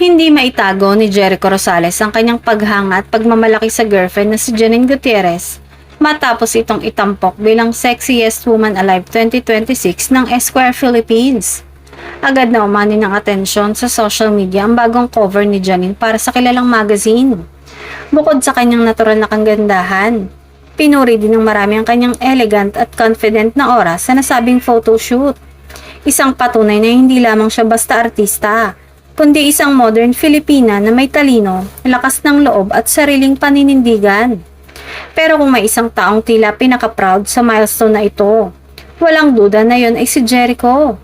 Hindi maitago ni Jericho Rosales ang kanyang paghanga at pagmamalaki sa girlfriend na si Janine Gutierrez matapos itong itampok bilang Sexiest Woman Alive 2026 ng Esquire Philippines. Agad na umani ng atensyon sa social media ang bagong cover ni Janine para sa kilalang magazine. Bukod sa kanyang natural na kagandahan, pinuri din ng marami ang kanyang elegant at confident na oras sa nasabing photoshoot. Isang patunay na hindi lamang siya basta artista, kundi isang modern Filipina na may talino, lakas ng loob at sariling paninindigan. Pero kung may isang taong tila pinaka-proud sa milestone na ito, walang duda na yon ay si Jericho.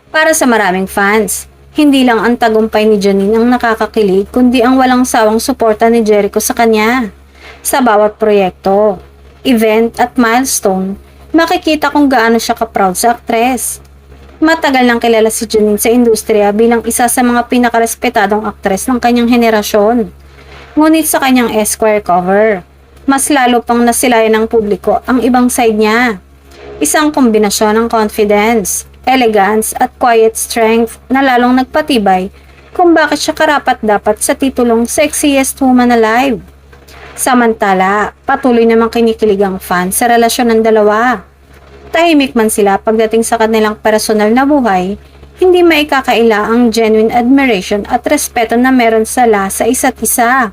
Para sa maraming fans, hindi lang ang tagumpay ni Janine ang nakakakilig kundi ang walang sawang suporta ni Jericho sa kanya. Sa bawat proyekto, event at milestone, makikita kung gaano siya ka-proud sa aktres. Matagal nang kilala si Janine sa industriya bilang isa sa mga pinakarespetadong aktres ng kanyang henerasyon. Ngunit sa kanyang Esquire cover, mas lalo pang nasilayan ng publiko ang ibang side niya. Isang kombinasyon ng confidence, elegance at quiet strength na lalong nagpatibay kung bakit siya karapat-dapat sa titulong Sexiest Woman Alive. Samantala, patuloy namang kinikilig ang fans sa relasyon ng dalawa. Tahimik man sila pagdating sa kanilang personal na buhay, hindi maikakaila ang genuine admiration at respeto na meron sila sa isa't isa.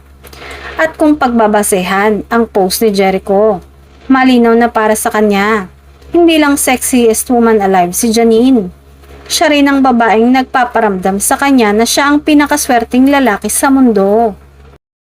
At kung pagbabasehan ang post ni Jericho, malinaw na para sa kanya, hindi lang sexiest woman alive si Janine. Siya rin ang babaeng nagpaparamdam sa kanya na siya ang pinakaswerteng lalaki sa mundo.